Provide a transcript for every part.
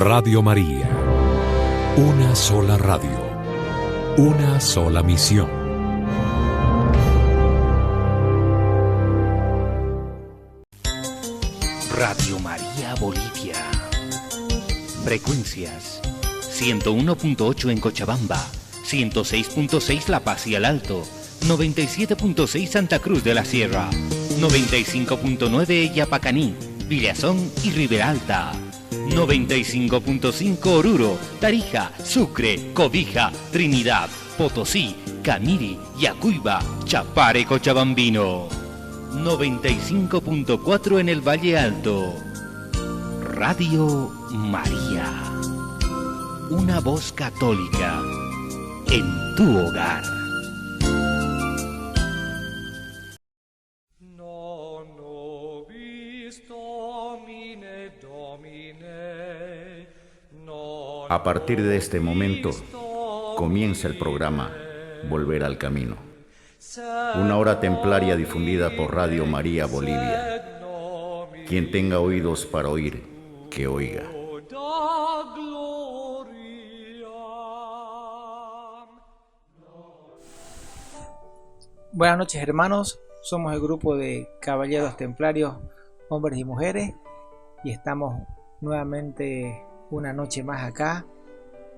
Radio María. Una sola radio. Una sola misión. Radio María Bolivia. Frecuencias 101.8 en Cochabamba, 106.6 La Paz y el Alto, 97.6 Santa Cruz de la Sierra, 95.9 Yapacaní, Villazón y Ribera Alta, 95.5 Oruro, Tarija, Sucre, Cobija, Trinidad, Potosí, Camiri, Yacuiba, Chapare Cochabambino, 95.4 en el Valle Alto. Radio María, una voz católica en tu hogar. A partir de este momento comienza el programa Volver al Camino, una hora templaria difundida por Radio María Bolivia. Quien tenga oídos para oír, que oiga. Buenas noches, hermanos. Somos el grupo de Caballeros Templarios, hombres y mujeres, y estamos nuevamente una noche más acá,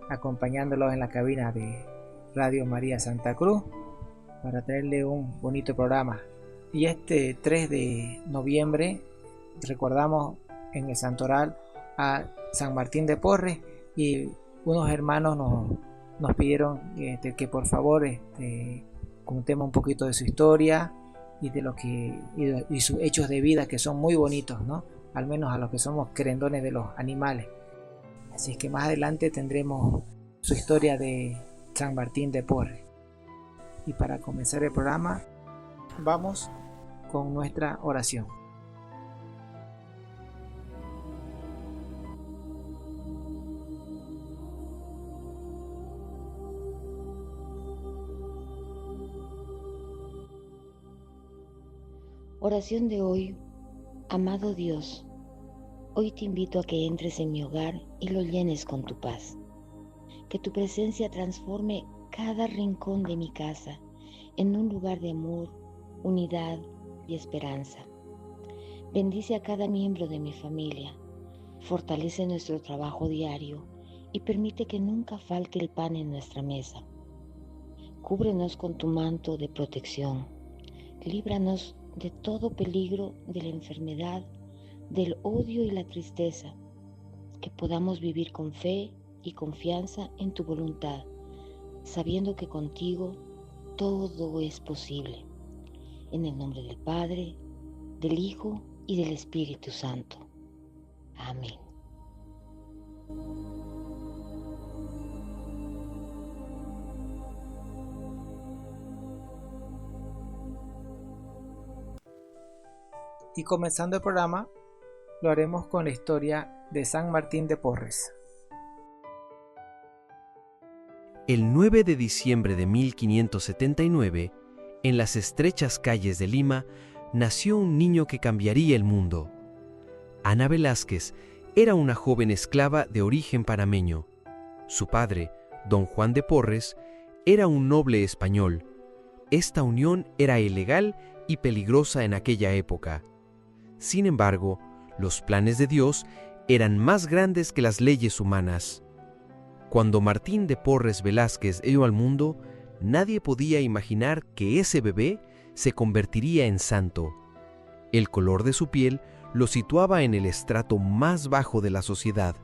acompañándolos en la cabina de Radio María Santa Cruz para traerle un bonito programa. Y este 3 de noviembre recordamos en el Santoral a San Martín de Porres, y unos hermanos nos pidieron que por favor contemos un poquito de su historia y de lo que y sus hechos de vida, que son muy bonitos, ¿no? Al menos a los que somos querendones de los animales. Así que más adelante tendremos su historia de San Martín de Porres. Y para comenzar el programa, vamos con nuestra oración. Oración de hoy. Amado Dios, hoy te invito a que entres en mi hogar y lo llenes con tu paz. Que tu presencia transforme cada rincón de mi casa en un lugar de amor, unidad y esperanza. Bendice a cada miembro de mi familia, fortalece nuestro trabajo diario y permite que nunca falte el pan en nuestra mesa. Cúbrenos con tu manto de protección, líbranos de todo peligro, de la enfermedad, del odio y la tristeza, que podamos vivir con fe y confianza en tu voluntad, sabiendo que contigo todo es posible. En el nombre del Padre, del Hijo y del Espíritu Santo. Amén. Y comenzando el programa, lo haremos con la historia de San Martín de Porres. El 9 de diciembre de 1579, en las estrechas calles de Lima, nació un niño que cambiaría el mundo. Ana Velázquez era una joven esclava de origen panameño. Su padre, don Juan de Porres, era un noble español. Esta unión era ilegal y peligrosa en aquella época. Sin embargo, los planes de Dios eran más grandes que las leyes humanas. Cuando Martín de Porres Velázquez dio al mundo, nadie podía imaginar que ese bebé se convertiría en santo. El color de su piel lo situaba en el estrato más bajo de la sociedad.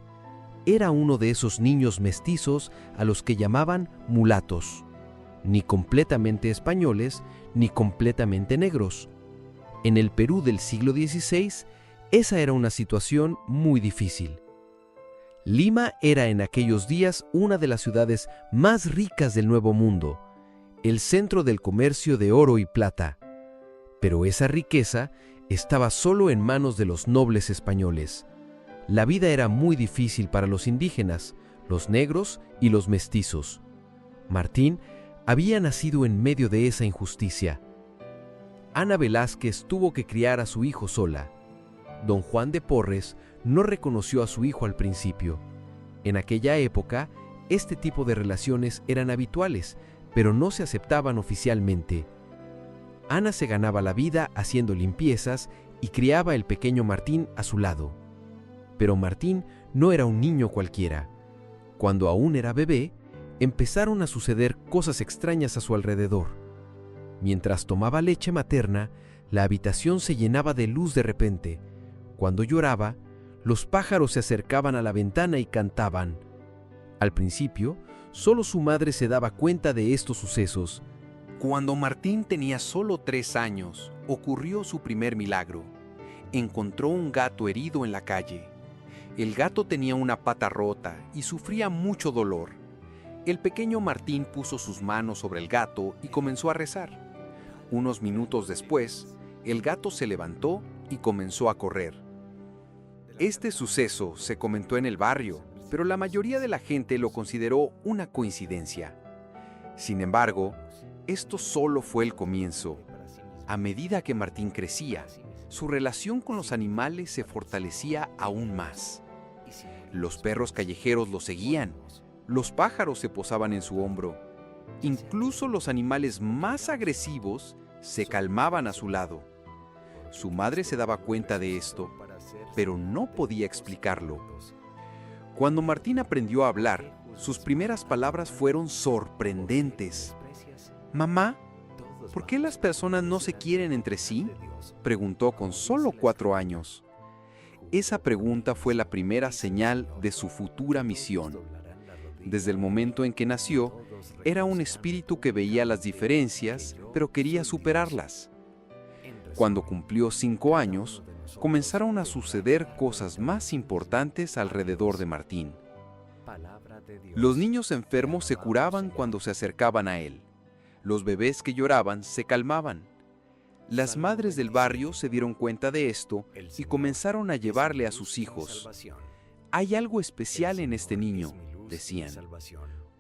Era uno de esos niños mestizos a los que llamaban mulatos, ni completamente españoles, ni completamente negros. En el Perú del siglo XVI, esa era una situación muy difícil. Lima era en aquellos días una de las ciudades más ricas del Nuevo Mundo, el centro del comercio de oro y plata. Pero esa riqueza estaba solo en manos de los nobles españoles. La vida era muy difícil para los indígenas, los negros y los mestizos. Martín había nacido en medio de esa injusticia. Ana Velázquez tuvo que criar a su hijo sola. Don Juan de Porres no reconoció a su hijo al principio. En aquella época, este tipo de relaciones eran habituales, pero no se aceptaban oficialmente. Ana se ganaba la vida haciendo limpiezas y criaba el pequeño Martín a su lado. Pero Martín no era un niño cualquiera. Cuando aún era bebé, empezaron a suceder cosas extrañas a su alrededor. Mientras tomaba leche materna, la habitación se llenaba de luz de repente. Cuando lloraba, los pájaros se acercaban a la ventana y cantaban. Al principio, solo su madre se daba cuenta de estos sucesos. Cuando Martín tenía solo 3 años, ocurrió su primer milagro. Encontró un gato herido en la calle. El gato tenía una pata rota y sufría mucho dolor. El pequeño Martín puso sus manos sobre el gato y comenzó a rezar. Unos minutos después, el gato se levantó y comenzó a correr. Este suceso se comentó en el barrio, pero la mayoría de la gente lo consideró una coincidencia. Sin embargo, esto solo fue el comienzo. A medida que Martín crecía, su relación con los animales se fortalecía aún más. Los perros callejeros lo seguían, los pájaros se posaban en su hombro. Incluso los animales más agresivos se calmaban a su lado. Su madre se daba cuenta de esto, pero no podía explicarlo. Cuando Martín aprendió a hablar, sus primeras palabras fueron sorprendentes. «Mamá, ¿por qué las personas no se quieren entre sí?», preguntó con solo 4 años. Esa pregunta fue la primera señal de su futura misión. Desde el momento en que nació, era un espíritu que veía las diferencias, pero quería superarlas. Cuando cumplió 5 años, comenzaron a suceder cosas más importantes alrededor de Martín. Los niños enfermos se curaban cuando se acercaban a él. Los bebés que lloraban se calmaban. Las madres del barrio se dieron cuenta de esto y comenzaron a llevarle a sus hijos. «Hay algo especial en este niño», decían.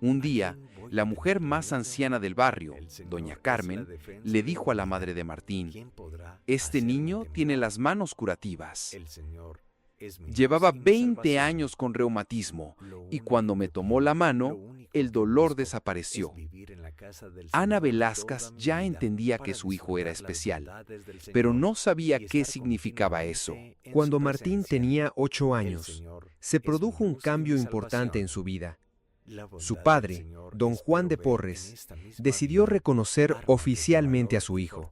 Un día, la mujer más anciana del barrio, doña Carmen, le dijo a la madre de Martín: «Este niño tiene las manos curativas. Llevaba 20 años con reumatismo y cuando me tomó la mano, el dolor desapareció». Ana Velázquez ya entendía que su hijo era especial, pero no sabía qué significaba eso. Cuando Martín tenía 8 años, se produjo un cambio importante en su vida. Su padre, don Juan de Porres, decidió reconocer oficialmente a su hijo.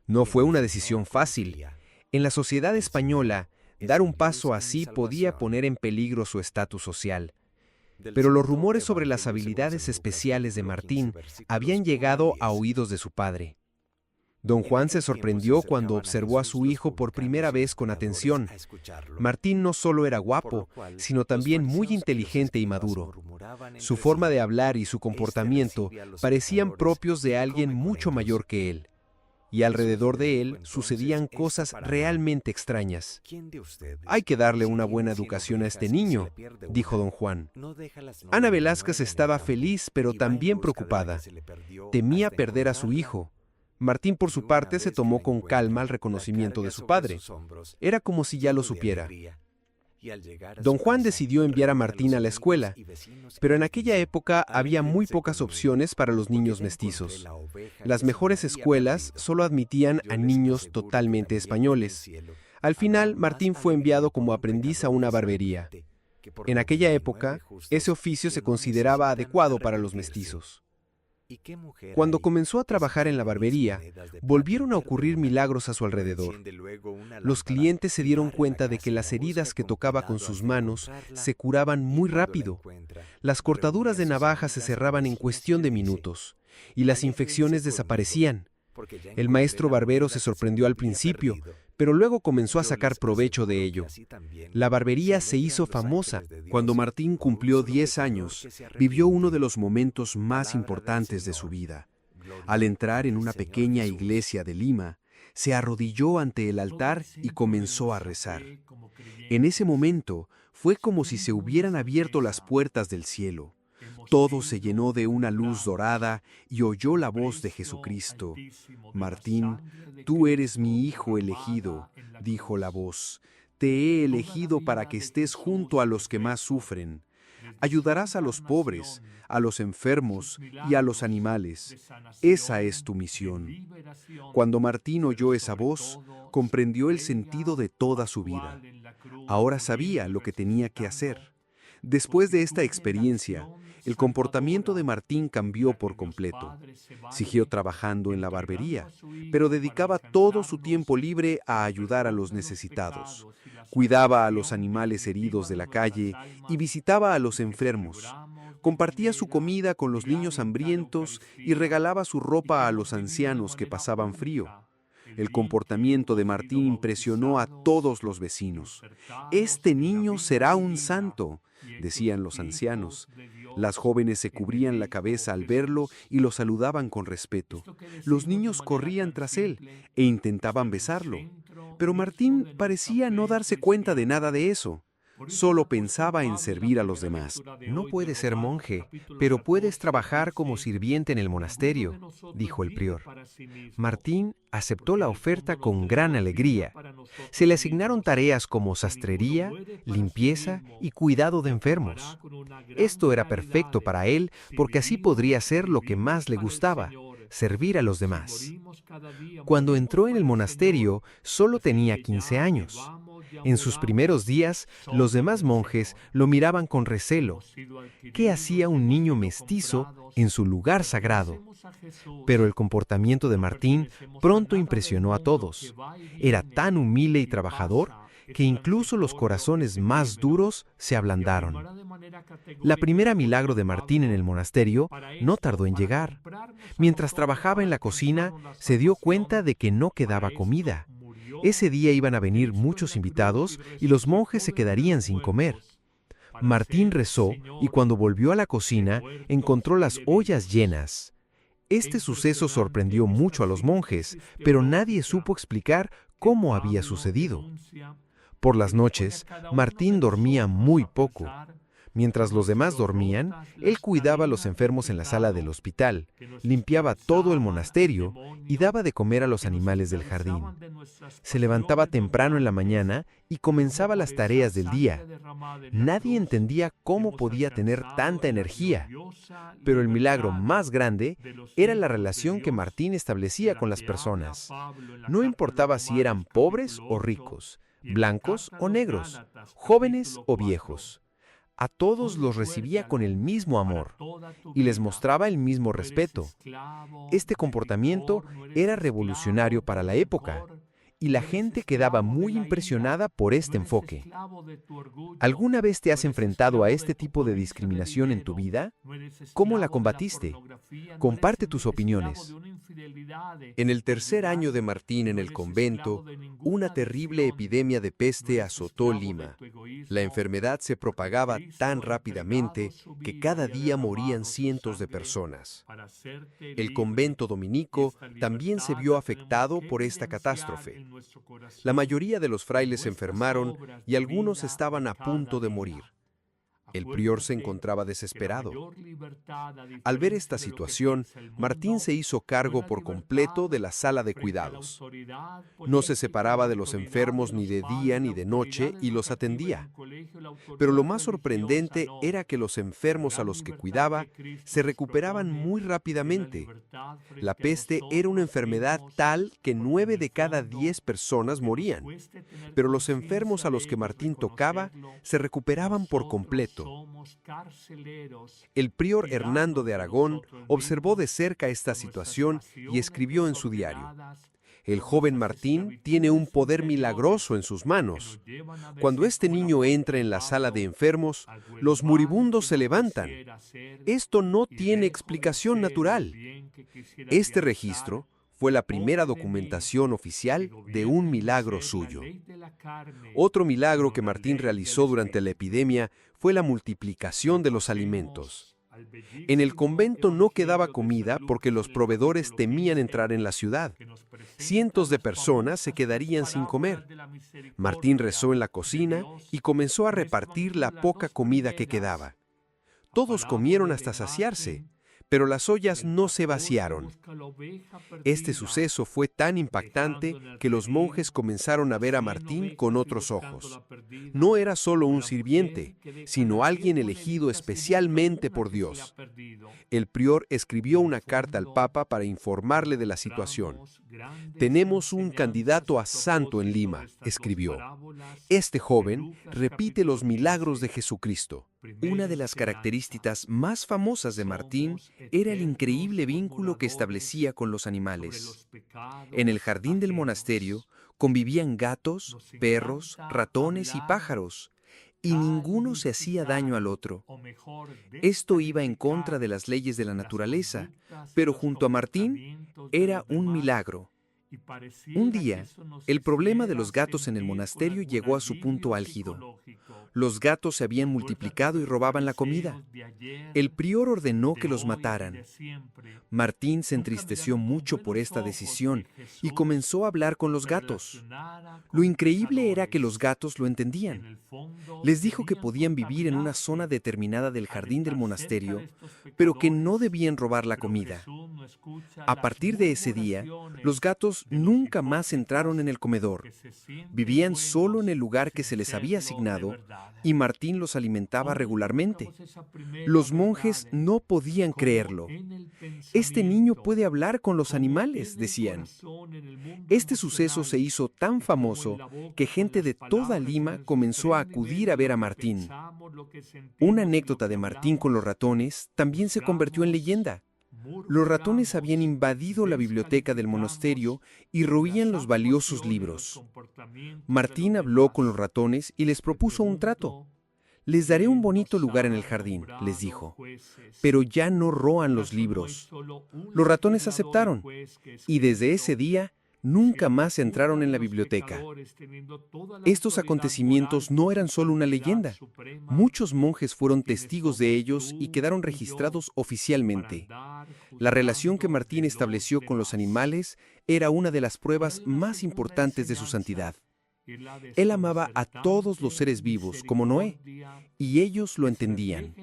No fue una decisión fácil. En la sociedad española, dar un paso así podía poner en peligro su estatus social. Pero los rumores sobre las habilidades especiales de Martín habían llegado a oídos de su padre. Don Juan se sorprendió cuando observó a su hijo por primera vez con atención. Martín no solo era guapo, sino también muy inteligente y maduro. Su forma de hablar y su comportamiento parecían propios de alguien mucho mayor que él. Y alrededor de él sucedían cosas realmente extrañas. «Hay que darle una buena educación a este niño», dijo don Juan. Ana Velázquez estaba feliz, pero también preocupada. Temía perder a su hijo. Martín, por su parte, se tomó con calma el reconocimiento de su padre. Era como si ya lo supiera. Don Juan decidió enviar a Martín a la escuela, pero en aquella época había muy pocas opciones para los niños mestizos. Las mejores escuelas solo admitían a niños totalmente españoles. Al final, Martín fue enviado como aprendiz a una barbería. En aquella época, ese oficio se consideraba adecuado para los mestizos. Cuando comenzó a trabajar en la barbería, volvieron a ocurrir milagros a su alrededor. Los clientes se dieron cuenta de que las heridas que tocaba con sus manos se curaban muy rápido. Las cortaduras de navaja se cerraban en cuestión de minutos, y las infecciones desaparecían. El maestro barbero se sorprendió al principio, pero luego comenzó a sacar provecho de ello. La barbería se hizo famosa. Cuando Martín cumplió 10 años, vivió uno de los momentos más importantes de su vida. Al entrar en una pequeña iglesia de Lima, se arrodilló ante el altar y comenzó a rezar. En ese momento, fue como si se hubieran abierto las puertas del cielo. Todo se llenó de una luz dorada y oyó la voz de Jesucristo. «Martín, tú eres mi hijo elegido», dijo la voz. «Te he elegido para que estés junto a los que más sufren, Ayudarás a los pobres, a los enfermos y a los animales. Esa es tu misión. Cuando Martín oyó esa voz, comprendió el sentido de toda su vida. Ahora sabía lo que tenía que hacer. Después de esta experiencia, el comportamiento de Martín cambió por completo. Siguió trabajando en la barbería, pero dedicaba todo su tiempo libre a ayudar a los necesitados. Cuidaba a los animales heridos de la calle y visitaba a los enfermos. Compartía su comida con los niños hambrientos y regalaba su ropa a los ancianos que pasaban frío. El comportamiento de Martín impresionó a todos los vecinos. «Este niño será un santo», decían los ancianos. Las jóvenes se cubrían la cabeza al verlo y lo saludaban con respeto. Los niños corrían tras él e intentaban besarlo. Pero Martín parecía no darse cuenta de nada de eso. Solo pensaba en servir a los demás. No puedes ser monje, pero puedes trabajar como sirviente en el monasterio, dijo el prior. Martín aceptó la oferta con gran alegría. Se le asignaron tareas como sastrería, limpieza y cuidado de enfermos. Esto era perfecto para él porque así podría hacer lo que más le gustaba, servir a los demás. Cuando entró en el monasterio, solo tenía 15 años. En sus primeros días, los demás monjes lo miraban con recelo. ¿Qué hacía un niño mestizo en su lugar sagrado? Pero el comportamiento de Martín pronto impresionó a todos. Era tan humilde y trabajador que incluso los corazones más duros se ablandaron. La primera milagro de Martín en el monasterio no tardó en llegar. Mientras trabajaba en la cocina, se dio cuenta de que no quedaba comida. Ese día iban a venir muchos invitados y los monjes se quedarían sin comer. Martín rezó y cuando volvió a la cocina, encontró las ollas llenas. Este suceso sorprendió mucho a los monjes, pero nadie supo explicar cómo había sucedido. Por las noches, Martín dormía muy poco. Mientras los demás dormían, él cuidaba a los enfermos en la sala del hospital, limpiaba todo el monasterio y daba de comer a los animales del jardín. Se levantaba temprano en la mañana y comenzaba las tareas del día. Nadie entendía cómo podía tener tanta energía, pero el milagro más grande era la relación que Martín establecía con las personas. No importaba si eran pobres o ricos, blancos o negros, jóvenes o viejos. A todos los recibía con el mismo amor y les mostraba el mismo respeto. Este comportamiento era revolucionario para la época y la gente quedaba muy impresionada por este enfoque. ¿Alguna vez te has enfrentado a este tipo de discriminación en tu vida? ¿Cómo la combatiste? Comparte tus opiniones. En el tercer año de Martín en el convento, una terrible epidemia de peste azotó Lima. La enfermedad se propagaba tan rápidamente que cada día morían cientos de personas. El convento dominico también se vio afectado por esta catástrofe. La mayoría de los frailes se enfermaron y algunos estaban a punto de morir. El prior se encontraba desesperado. Al ver esta situación, Martín se hizo cargo por completo de la sala de cuidados. No se separaba de los enfermos ni de día ni de noche y los atendía. Pero lo más sorprendente era que los enfermos a los que cuidaba se recuperaban muy rápidamente. La peste era una enfermedad tal que 9 de cada 10 personas morían. Pero los enfermos a los que Martín tocaba se recuperaban por completo. El prior Hernando de Aragón observó de cerca esta situación y escribió en su diario: «El joven Martín tiene un poder milagroso en sus manos. Cuando este niño entra en la sala de enfermos, los moribundos se levantan. Esto no tiene explicación natural». Este registro fue la primera documentación oficial de un milagro suyo. Otro milagro que Martín realizó durante la epidemia fue la multiplicación de los alimentos. En el convento no quedaba comida porque los proveedores temían entrar en la ciudad. Cientos de personas se quedarían sin comer. Martín rezó en la cocina y comenzó a repartir la poca comida que quedaba. Todos comieron hasta saciarse, pero las ollas no se vaciaron. Este suceso fue tan impactante que los monjes comenzaron a ver a Martín con otros ojos. No era solo un sirviente, sino alguien elegido especialmente por Dios. El prior escribió una carta al Papa para informarle de la situación. «Tenemos un candidato a santo en Lima», escribió. «Este joven repite los milagros de Jesucristo». Una de las características más famosas de Martín era el increíble vínculo que establecía con los animales. En el jardín del monasterio convivían gatos, perros, ratones y pájaros, y ninguno se hacía daño al otro. Esto iba en contra de las leyes de la naturaleza, pero junto a Martín era un milagro. Un día, el problema de los gatos en el monasterio llegó a su punto álgido. Los gatos se habían multiplicado y robaban la comida. El prior ordenó que los mataran. Martín se entristeció mucho por esta decisión y comenzó a hablar con los gatos. Lo increíble era que los gatos lo entendían. Les dijo que podían vivir en una zona determinada del jardín del monasterio, pero que no debían robar la comida. A partir de ese día, los gatos nunca más entraron en el comedor. Vivían solo en el lugar que se les había asignado y Martín los alimentaba regularmente. Los monjes no podían creerlo. «Este niño puede hablar con los animales», decían. Este suceso se hizo tan famoso que gente de toda Lima comenzó a acudir a ver a Martín. Una anécdota de Martín con los ratones también se convirtió en leyenda. Los ratones habían invadido la biblioteca del monasterio y roían los valiosos libros. Martín habló con los ratones y les propuso un trato. «Les daré un bonito lugar en el jardín», les dijo, «pero ya no roan los libros». Los ratones aceptaron, y desde ese día nunca más entraron en la biblioteca. Estos acontecimientos no eran solo una leyenda. Muchos monjes fueron testigos de ellos y quedaron registrados oficialmente. La relación que Martín estableció con los animales era una de las pruebas más importantes de su santidad. Él amaba a todos los seres vivos, como Noé, y ellos lo entendían.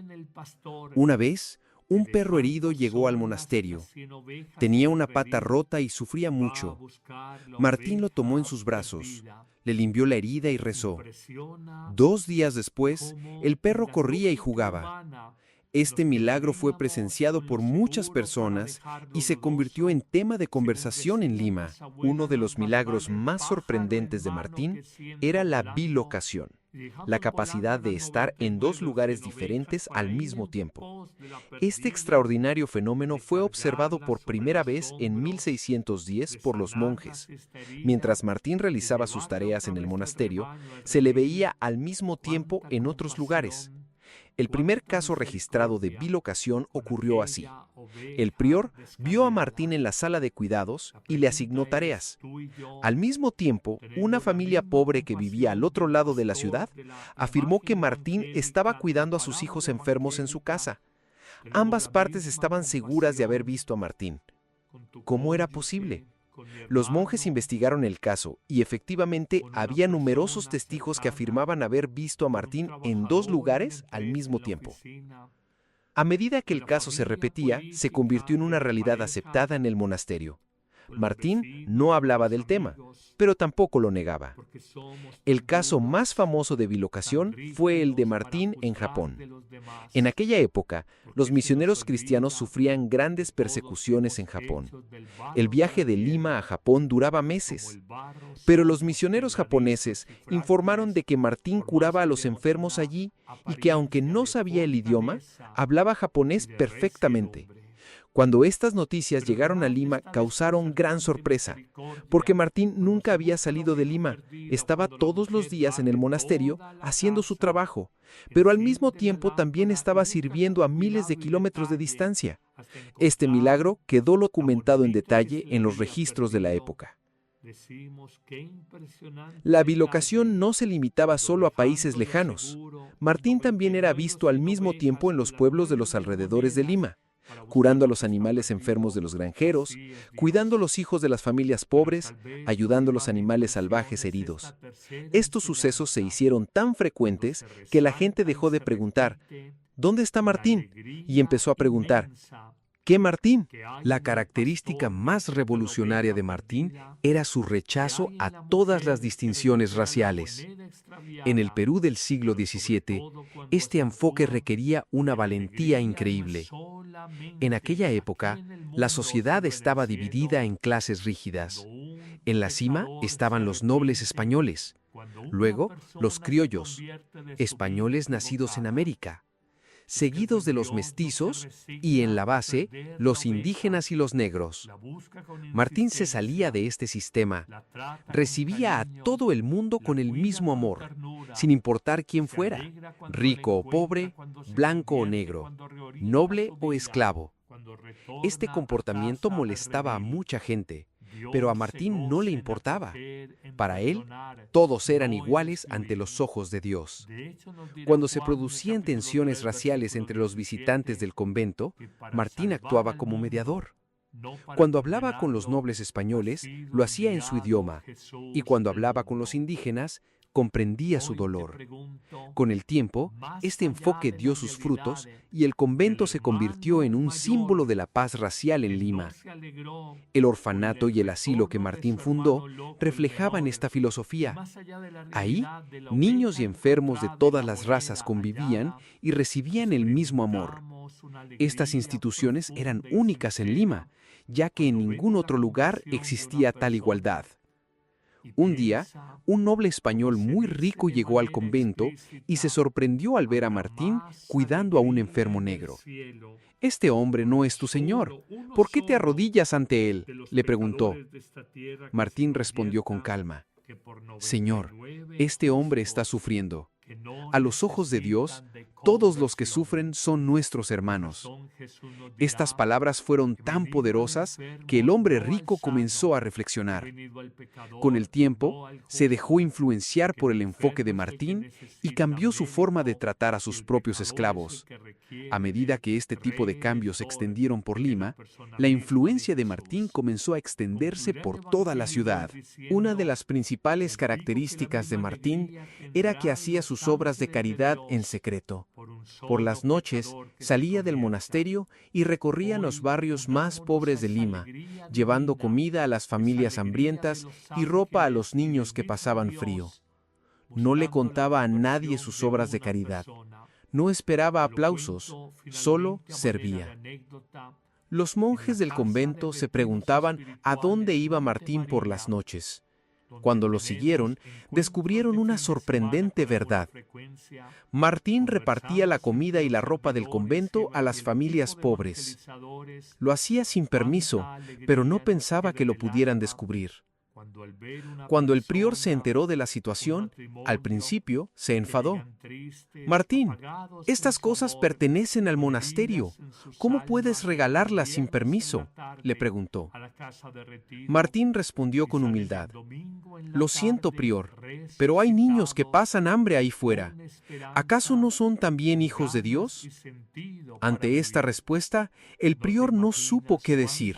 Una vez, un perro herido llegó al monasterio. Tenía una pata rota y sufría mucho. Martín lo tomó en sus brazos, le limpió la herida y rezó. 2 días después, el perro corría y jugaba. Este milagro fue presenciado por muchas personas y se convirtió en tema de conversación en Lima. Uno de los milagros más sorprendentes de Martín era la bilocación, la capacidad de estar en 2 lugares diferentes al mismo tiempo. Este extraordinario fenómeno fue observado por primera vez en 1610 por los monjes. Mientras Martín realizaba sus tareas en el monasterio, se le veía al mismo tiempo en otros lugares. El primer caso registrado de bilocación ocurrió así. El prior vio a Martín en la sala de cuidados y le asignó tareas. Al mismo tiempo, una familia pobre que vivía al otro lado de la ciudad afirmó que Martín estaba cuidando a sus hijos enfermos en su casa. Ambas partes estaban seguras de haber visto a Martín. ¿Cómo era posible? Los monjes investigaron el caso y efectivamente había numerosos testigos que afirmaban haber visto a Martín en 2 lugares al mismo tiempo. A medida que el caso se repetía, se convirtió en una realidad aceptada en el monasterio. Martín no hablaba del tema, pero tampoco lo negaba. El caso más famoso de bilocación fue el de Martín en Japón. En aquella época, los misioneros cristianos sufrían grandes persecuciones en Japón. El viaje de Lima a Japón duraba meses, pero los misioneros japoneses informaron de que Martín curaba a los enfermos allí y que aunque no sabía el idioma, hablaba japonés perfectamente. Cuando estas noticias llegaron a Lima, causaron gran sorpresa, porque Martín nunca había salido de Lima, estaba todos los días en el monasterio haciendo su trabajo, pero al mismo tiempo también estaba sirviendo a miles de kilómetros de distancia. Este milagro quedó documentado en detalle en los registros de la época. La bilocación no se limitaba solo a países lejanos. Martín también era visto al mismo tiempo en los pueblos de los alrededores de Lima, curando a los animales enfermos de los granjeros, cuidando a los hijos de las familias pobres, ayudando a los animales salvajes heridos. Estos sucesos se hicieron tan frecuentes que la gente dejó de preguntar, ¿dónde está Martín? Y empezó a preguntar, que Martín. La característica más revolucionaria de Martín era su rechazo a todas las distinciones raciales. En el Perú del siglo XVII, este enfoque requería una valentía increíble. En aquella época, la sociedad estaba dividida en clases rígidas. En la cima estaban los nobles españoles, luego los criollos, españoles nacidos en América, seguidos de los mestizos y en la base, los indígenas y los negros. Martín se salía de este sistema, recibía a todo el mundo con el mismo amor, sin importar quién fuera, rico o pobre, blanco o negro, noble o esclavo. Este comportamiento molestaba a mucha gente, pero a Martín no le importaba. Para él, todos eran iguales ante los ojos de Dios. Cuando se producían tensiones raciales entre los visitantes del convento, Martín actuaba como mediador. Cuando hablaba con los nobles españoles, lo hacía en su idioma, y cuando hablaba con los indígenas, comprendía su dolor. Con el tiempo, este enfoque dio sus frutos y el convento se convirtió en un símbolo de la paz racial en Lima. El orfanato y el asilo que Martín fundó reflejaban esta filosofía. Ahí, niños y enfermos de todas las razas convivían y recibían el mismo amor. Estas instituciones eran únicas en Lima, ya que en ningún otro lugar existía tal igualdad. Un día, un noble español muy rico llegó al convento y se sorprendió al ver a Martín cuidando a un enfermo negro. «Este hombre no es tu señor. ¿Por qué te arrodillas ante él?», le preguntó. Martín respondió con calma: «Señor, este hombre está sufriendo. A los ojos de Dios, todos los que sufren son nuestros hermanos». Estas palabras fueron tan poderosas que el hombre rico comenzó a reflexionar. Con el tiempo, se dejó influenciar por el enfoque de Martín y cambió su forma de tratar a sus propios esclavos. A medida que este tipo de cambios se extendieron por Lima, la influencia de Martín comenzó a extenderse por toda la ciudad. Una de las principales características de Martín era que hacía sus obras de caridad en secreto. Por las noches salía del monasterio y recorría los barrios más pobres de Lima, llevando comida a las familias hambrientas y ropa a los niños que pasaban frío. No le contaba a nadie sus obras de caridad. No esperaba aplausos, solo servía. Los monjes del convento se preguntaban a dónde iba Martín por las noches. Cuando lo siguieron, descubrieron una sorprendente verdad. Martín repartía la comida y la ropa del convento a las familias pobres. Lo hacía sin permiso, pero no pensaba que lo pudieran descubrir. Cuando el prior se enteró de la situación, al principio se enfadó. «Martín, estas cosas pertenecen al monasterio. ¿Cómo puedes regalarlas sin permiso?», le preguntó. Martín respondió con humildad: «Lo siento, prior, pero hay niños que pasan hambre ahí fuera. ¿Acaso no son también hijos de Dios?». Ante esta respuesta, el prior no supo qué decir.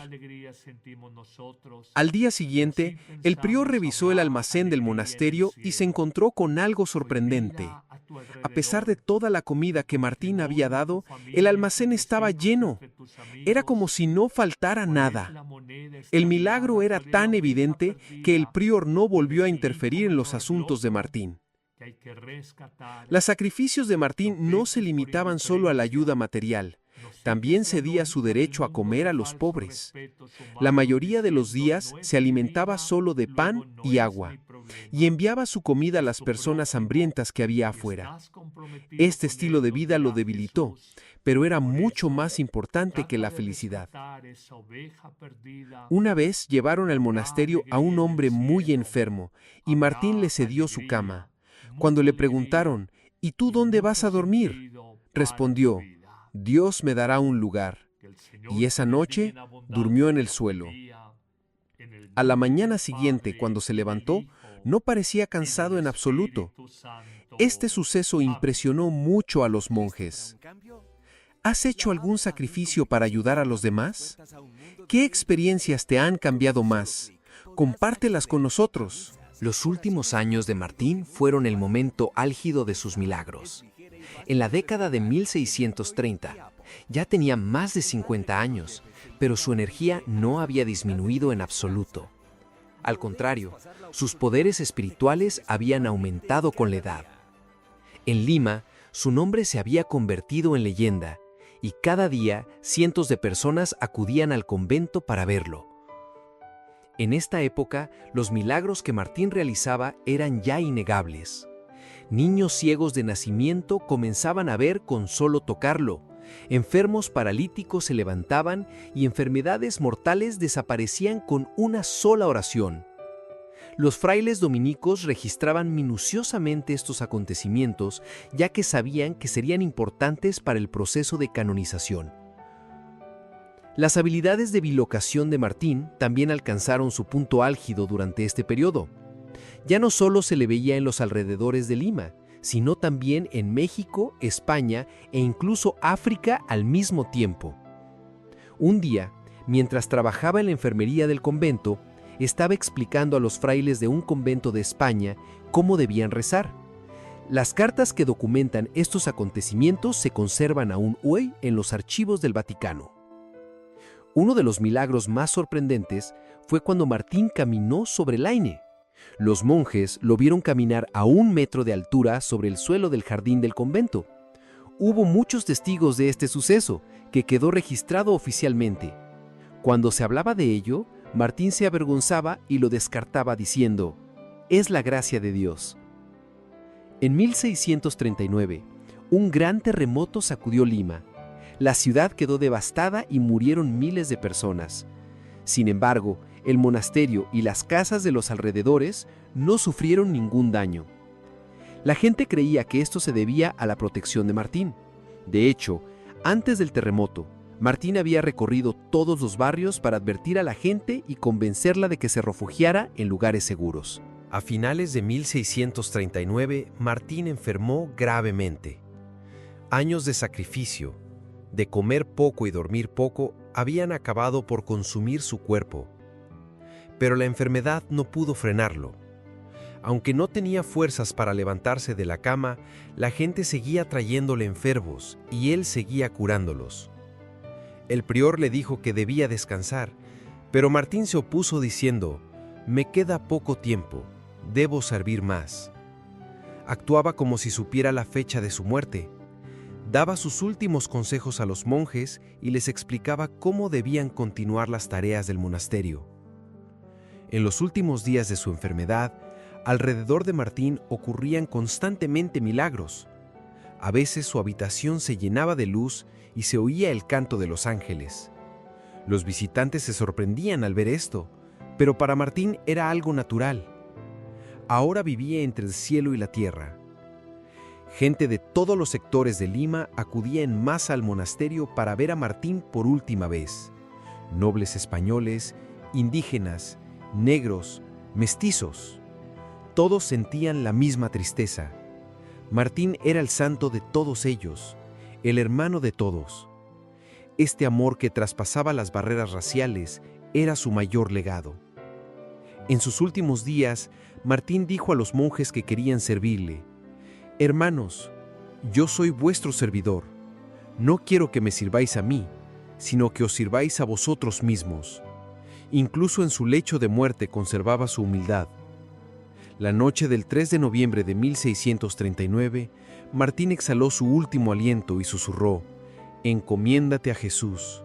Al día siguiente, el prior revisó el almacén del monasterio y se encontró con algo sorprendente. A pesar de toda la comida que Martín había dado, el almacén estaba lleno. Era como si no faltara nada. El milagro era tan evidente que el prior no volvió a interferir en los asuntos de Martín. Los sacrificios de Martín no se limitaban solo a la ayuda material. También cedía su derecho a comer a los pobres. La mayoría de los días se alimentaba solo de pan y agua, y enviaba su comida a las personas hambrientas que había afuera. Este estilo de vida lo debilitó, pero era mucho más importante que la felicidad. Una vez llevaron al monasterio a un hombre muy enfermo, y Martín le cedió su cama. Cuando le preguntaron: «¿Y tú dónde vas a dormir?», respondió: «Dios me dará un lugar». Y esa noche durmió en el suelo. A la mañana siguiente, cuando se levantó, no parecía cansado en absoluto. Este suceso impresionó mucho a los monjes. ¿Has hecho algún sacrificio para ayudar a los demás? ¿Qué experiencias te han cambiado más? Compártelas con nosotros. Los últimos años de Martín fueron el momento álgido de sus milagros. En la década de 1630, Ya tenía más de 50 años, pero su energía no había disminuido en absoluto. Al contrario, sus poderes espirituales habían aumentado con la edad. En Lima, su nombre se había convertido en leyenda, y cada día cientos de personas acudían al convento para verlo. En esta época, los milagros que Martín realizaba eran ya innegables. Niños ciegos de nacimiento comenzaban a ver con solo tocarlo, enfermos paralíticos se levantaban y enfermedades mortales desaparecían con una sola oración. Los frailes dominicos registraban minuciosamente estos acontecimientos, ya que sabían que serían importantes para el proceso de canonización. Las habilidades de bilocación de Martín también alcanzaron su punto álgido durante este periodo. Ya no solo se le veía en los alrededores de Lima, sino también en México, España e incluso África al mismo tiempo. Un día, mientras trabajaba en la enfermería del convento, estaba explicando a los frailes de un convento de España cómo debían rezar. Las cartas que documentan estos acontecimientos se conservan aún hoy en los archivos del Vaticano. Uno de los milagros más sorprendentes fue cuando Martín caminó sobre el Aine. Los monjes lo vieron caminar a 1 metro de altura sobre el suelo del jardín del convento. Hubo muchos testigos de este suceso, que quedó registrado oficialmente. Cuando se hablaba de ello, Martín se avergonzaba y lo descartaba diciendo: «Es la gracia de Dios». En 1639, un gran terremoto sacudió Lima. La ciudad quedó devastada y murieron miles de personas. Sin embargo, el monasterio y las casas de los alrededores no sufrieron ningún daño. La gente creía que esto se debía a la protección de Martín. De hecho, antes del terremoto, Martín había recorrido todos los barrios para advertir a la gente y convencerla de que se refugiara en lugares seguros. A finales de 1639, Martín enfermó gravemente. Años de sacrificio, de comer poco y dormir poco, habían acabado por consumir su cuerpo. Pero la enfermedad no pudo frenarlo. Aunque no tenía fuerzas para levantarse de la cama, la gente seguía trayéndole enfermos y él seguía curándolos. El prior le dijo que debía descansar, pero Martín se opuso diciendo: «Me queda poco tiempo, debo servir más». Actuaba como si supiera la fecha de su muerte. Daba sus últimos consejos a los monjes y les explicaba cómo debían continuar las tareas del monasterio. En los últimos días de su enfermedad, alrededor de Martín ocurrían constantemente milagros. A veces su habitación se llenaba de luz y se oía el canto de los ángeles. Los visitantes se sorprendían al ver esto, pero para Martín era algo natural. Ahora vivía entre el cielo y la tierra. Gente de todos los sectores de Lima acudía en masa al monasterio para ver a Martín por última vez. Nobles españoles, indígenas, negros, mestizos. Todos sentían la misma tristeza. Martín era el santo de todos ellos, el hermano de todos. Este amor que traspasaba las barreras raciales era su mayor legado. En sus últimos días, Martín dijo a los monjes que querían servirle: «Hermanos, yo soy vuestro servidor. No quiero que me sirváis a mí, sino que os sirváis a vosotros mismos». Incluso en su lecho de muerte conservaba su humildad. La noche del 3 de noviembre de 1639, Martín exhaló su último aliento y susurró: «Encomiéndate a Jesús».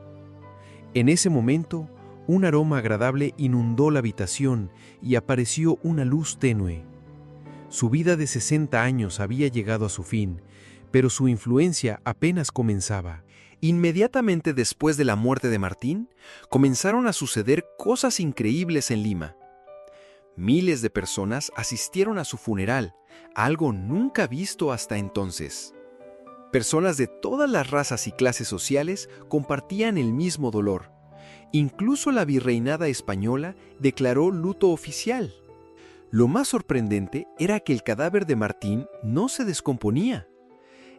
En ese momento, un aroma agradable inundó la habitación y apareció una luz tenue. Su vida de 60 años había llegado a su fin, pero su influencia apenas comenzaba. Inmediatamente después de la muerte de Martín, comenzaron a suceder cosas increíbles en Lima. Miles de personas asistieron a su funeral, algo nunca visto hasta entonces. Personas de todas las razas y clases sociales compartían el mismo dolor. Incluso la virreinada española declaró luto oficial. Lo más sorprendente era que el cadáver de Martín no se descomponía.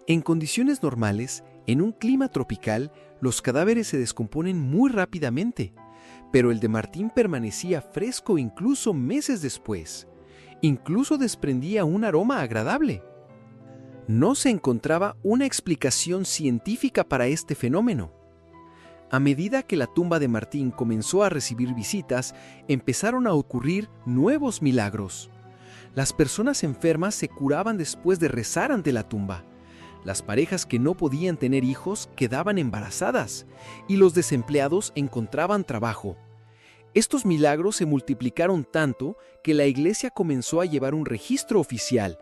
En condiciones normales, en un clima tropical, los cadáveres se descomponen muy rápidamente, pero el de Martín permanecía fresco incluso meses después. Incluso desprendía un aroma agradable. no se encontraba una explicación científica para este fenómeno. A medida que la tumba de Martín comenzó a recibir visitas, empezaron a ocurrir nuevos milagros. Las personas enfermas se curaban después de rezar ante la tumba. Las parejas que no podían tener hijos quedaban embarazadas y los desempleados encontraban trabajo. Estos milagros se multiplicaron tanto que la iglesia comenzó a llevar un registro oficial.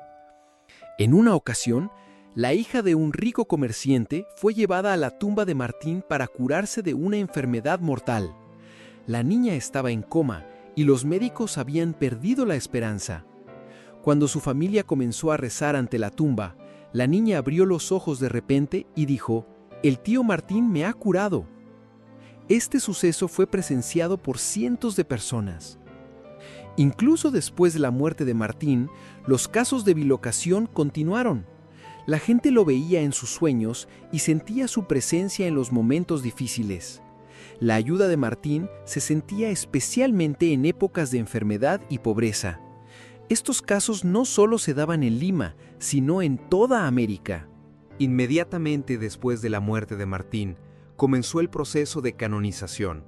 En una ocasión, la hija de un rico comerciante fue llevada a la tumba de Martín para curarse de una enfermedad mortal. La niña estaba en coma y los médicos habían perdido la esperanza. Cuando su familia comenzó a rezar ante la tumba, la niña abrió los ojos de repente y dijo: «El tío Martín me ha curado». Este suceso fue presenciado por cientos de personas. Incluso después de la muerte de Martín, los casos de bilocación continuaron. La gente lo veía en sus sueños y sentía su presencia en los momentos difíciles. La ayuda de Martín se sentía especialmente en épocas de enfermedad y pobreza. Estos casos no solo se daban en Lima, sino en toda América. Inmediatamente después de la muerte de Martín, comenzó el proceso de canonización.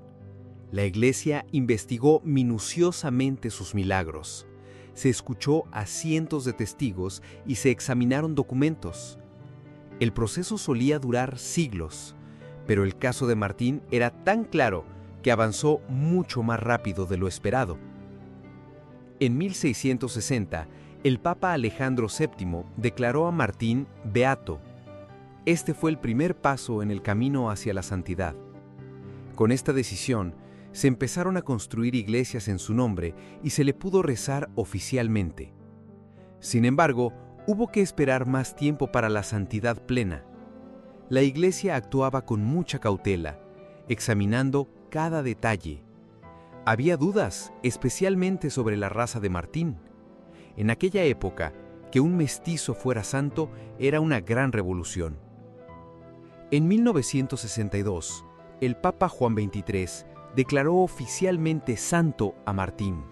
La Iglesia investigó minuciosamente sus milagros. Se escuchó a cientos de testigos y se examinaron documentos. El proceso solía durar siglos, pero el caso de Martín era tan claro que avanzó mucho más rápido de lo esperado. En 1660, el Papa Alejandro VII declaró a Martín beato. Este fue el primer paso en el camino hacia la santidad. Con esta decisión, se empezaron a construir iglesias en su nombre y se le pudo rezar oficialmente. Sin embargo, hubo que esperar más tiempo para la santidad plena. La iglesia actuaba con mucha cautela, examinando cada detalle. Había dudas, especialmente sobre la raza de Martín. En aquella época, que un mestizo fuera santo era una gran revolución. En 1962, el Papa Juan XXIII declaró oficialmente santo a Martín.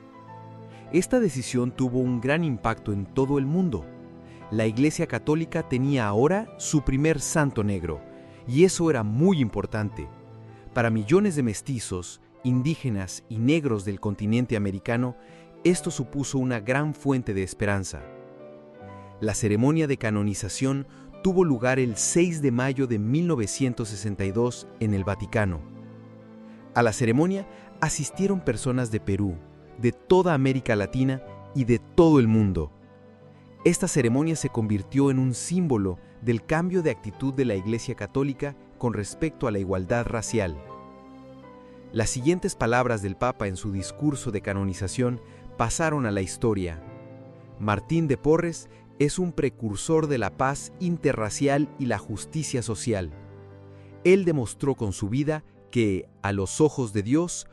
Esta decisión tuvo un gran impacto en todo el mundo. La Iglesia Católica tenía ahora su primer santo negro, y eso era muy importante. Para millones de mestizos, indígenas y negros del continente americano, esto supuso una gran fuente de esperanza. La ceremonia de canonización tuvo lugar el 6 de mayo de 1962 en el Vaticano. A la ceremonia asistieron personas de Perú, de toda América Latina y de todo el mundo. Esta ceremonia se convirtió en un símbolo del cambio de actitud de la Iglesia Católica con respecto a la igualdad racial. Las siguientes palabras del Papa en su discurso de canonización pasaron a la historia. Martín de Porres es un precursor de la paz interracial y la justicia social. Él demostró con su vida que, a los ojos de Dios,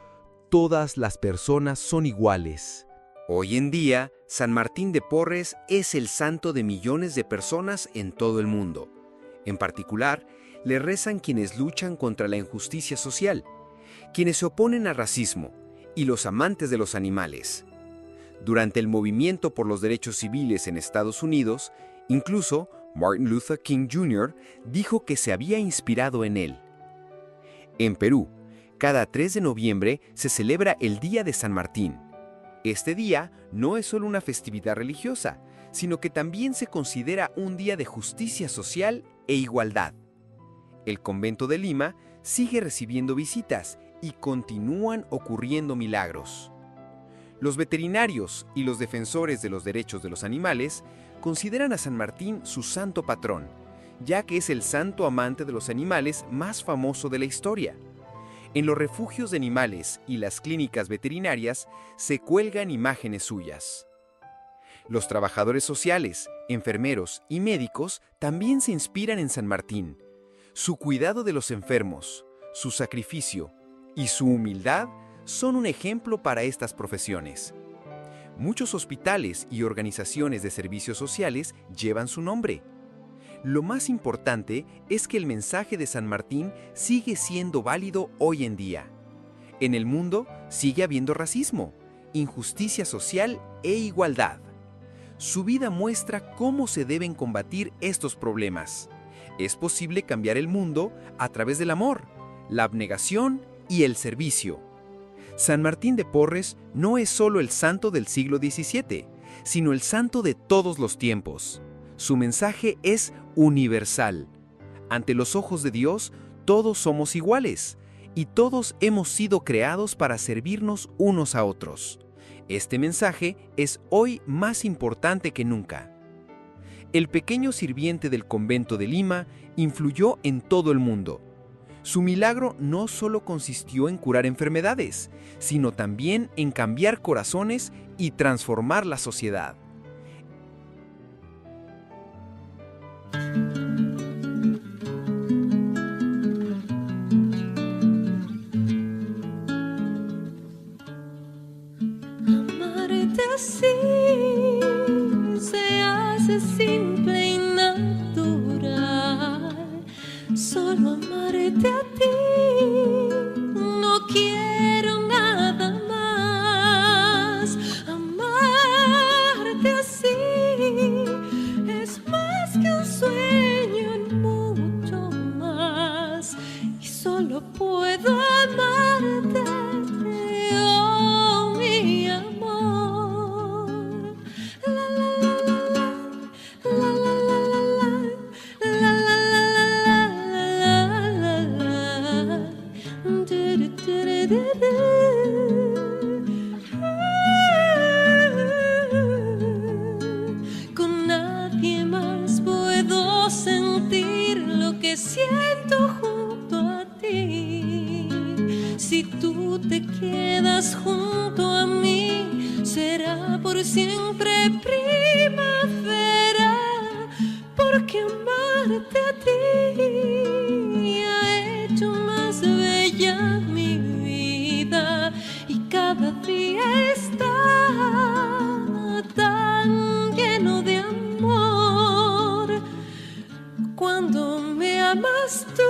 todas las personas son iguales. Hoy en día, San Martín de Porres es el santo de millones de personas en todo el mundo. En particular, le rezan quienes luchan contra la injusticia social, quienes se oponen al racismo y los amantes de los animales. Durante el movimiento por los derechos civiles en Estados Unidos, incluso Martin Luther King Jr. dijo que se había inspirado en él. En Perú, cada 3 de noviembre se celebra el Día de San Martín. Este día no es solo una festividad religiosa, sino que también se considera un día de justicia social e igualdad. El convento de Lima sigue recibiendo visitas y continúan ocurriendo milagros. Los veterinarios y los defensores de los derechos de los animales consideran a San Martín su santo patrón, ya que es el santo amante de los animales más famoso de la historia. En los refugios de animales y las clínicas veterinarias se cuelgan imágenes suyas. Los trabajadores sociales, enfermeros y médicos también se inspiran en San Martín. Su cuidado de los enfermos, su sacrificio y su humildad son un ejemplo para estas profesiones. Muchos hospitales y organizaciones de servicios sociales llevan su nombre. Lo más importante es que el mensaje de San Martín sigue siendo válido hoy en día. En el mundo sigue habiendo racismo, injusticia social e igualdad. Su vida muestra cómo se deben combatir estos problemas. Es posible cambiar el mundo a través del amor, la abnegación y el servicio. San Martín de Porres no es solo el santo del siglo XVII, sino el santo de todos los tiempos. Su mensaje es universal. Ante los ojos de Dios, todos somos iguales, y todos hemos sido creados para servirnos unos a otros. Este mensaje es hoy más importante que nunca. El pequeño sirviente del convento de Lima influyó en todo el mundo. Su milagro no solo consistió en curar enfermedades, sino también en cambiar corazones y transformar la sociedad. Amarte así se hace simple y natural. Solo amarte a ti, no quiero nada más. Amarte así es más que un sueño y mucho más. Y solo puedo amarte, oh mi amor. La la la la la, la la la la la, la la la la la, du du du du du. Con nadie más puedo sentir lo que siento junto a ti. Si tú te quedas junto a mí, será por siempre primavera, porque amarte a ti ha hecho más bella mi vida, y cada día está tan lleno de amor. Cuando me amas tú,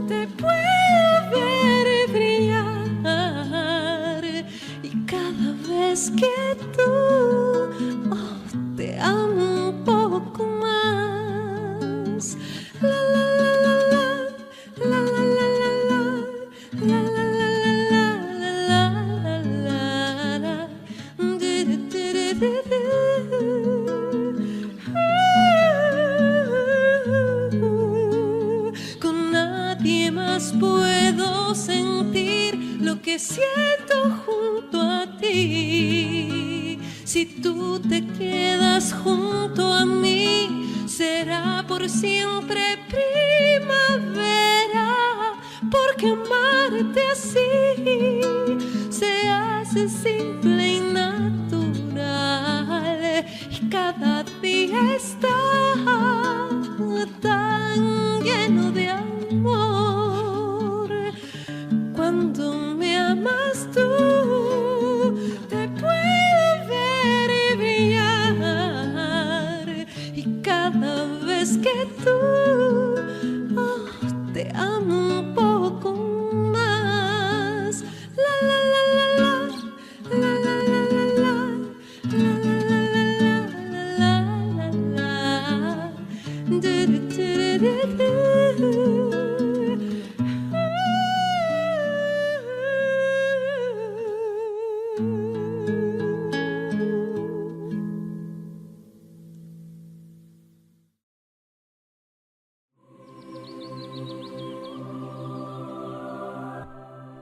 te puedo ver brillar, y cada vez que tú, oh, te amo un poco más. La la la la la, la la la la la, la la la la la la, du du du du du. Con nadie más puedo sentir lo que siento junto a ti. Si tú te quedas junto a mí, será por siempre primavera, porque amarte así se hace simple y natural, y cada día está tan lleno de amor. Cuando me amas tú, te puedo ver brillar, y cada vez que tú, oh, te amo un poco más. La la la la la, la la la la la, la la la la la, du du du du du.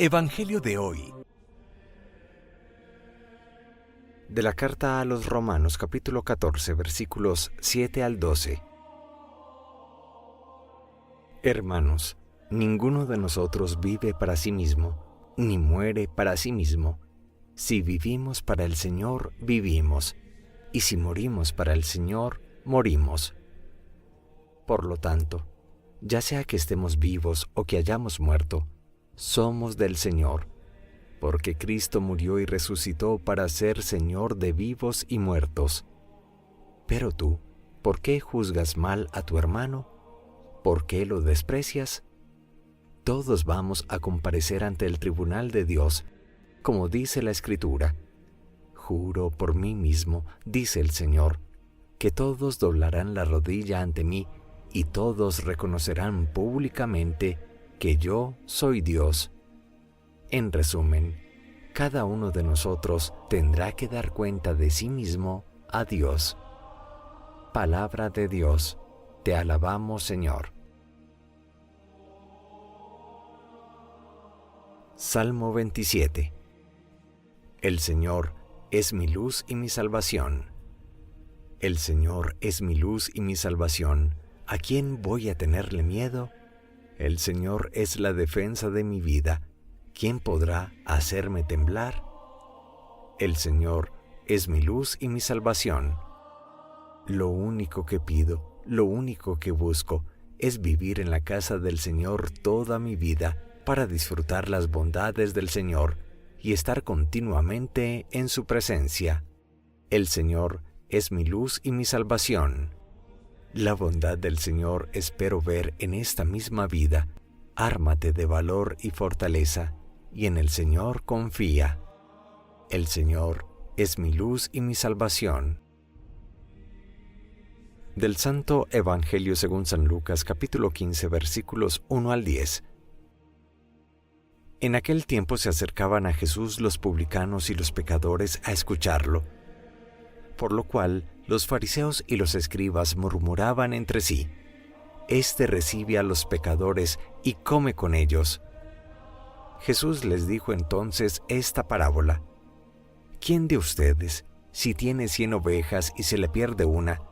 Evangelio de hoy. De la carta a los Romanos, capítulo 14, versículos 7 al 12. Hermanos, ninguno de nosotros vive para sí mismo, ni muere para sí mismo. Si vivimos para el Señor, vivimos, y si morimos para el Señor, morimos. Por lo tanto, ya sea que estemos vivos o que hayamos muerto, somos del Señor, porque Cristo murió y resucitó para ser Señor de vivos y muertos. Pero tú, ¿por qué juzgas mal a tu hermano? ¿Por qué lo desprecias? Todos vamos a comparecer ante el tribunal de Dios, como dice la Escritura. juro por mí mismo, dice el Señor, que todos doblarán la rodilla ante mí y todos reconocerán públicamente que yo soy Dios. En resumen, cada uno de nosotros tendrá que dar cuenta de sí mismo a Dios. Palabra de Dios, te alabamos, Señor. Salmo 27. El Señor es mi luz y mi salvación. El Señor es mi luz y mi salvación. ¿A quién voy a tenerle miedo? El Señor es la defensa de mi vida. ¿Quién podrá hacerme temblar? El Señor es mi luz y mi salvación. Lo único que pido, lo único que busco, es vivir en la casa del Señor toda mi vida para disfrutar las bondades del Señor y estar continuamente en su presencia. El Señor es mi luz y mi salvación. La bondad del Señor espero ver en esta misma vida. Ármate de valor y fortaleza, y en el Señor confía. El Señor es mi luz y mi salvación. Del Santo Evangelio según San Lucas, capítulo 15, versículos 1 al 10. En aquel tiempo se acercaban a Jesús los publicanos y los pecadores a escucharlo, por lo cual los fariseos y los escribas murmuraban entre sí: «Este recibe a los pecadores y come con ellos». Jesús les dijo entonces esta parábola: ¿Quién de ustedes, si tiene 100 ovejas y se le pierde una,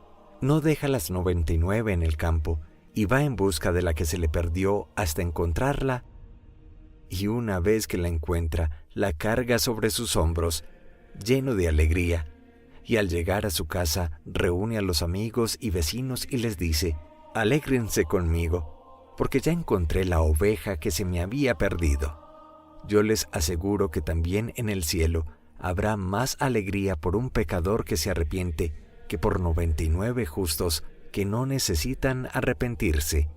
no deja las 99 en el campo y va en busca de la que se le perdió hasta encontrarla? Y una vez que la encuentra, la carga sobre sus hombros, lleno de alegría, y al llegar a su casa reúne a los amigos y vecinos y les dice: «Alégrense conmigo, porque ya encontré la oveja que se me había perdido». Yo les aseguro que también en el cielo habrá más alegría por un pecador que se arrepiente que por 99 justos que no necesitan arrepentirse.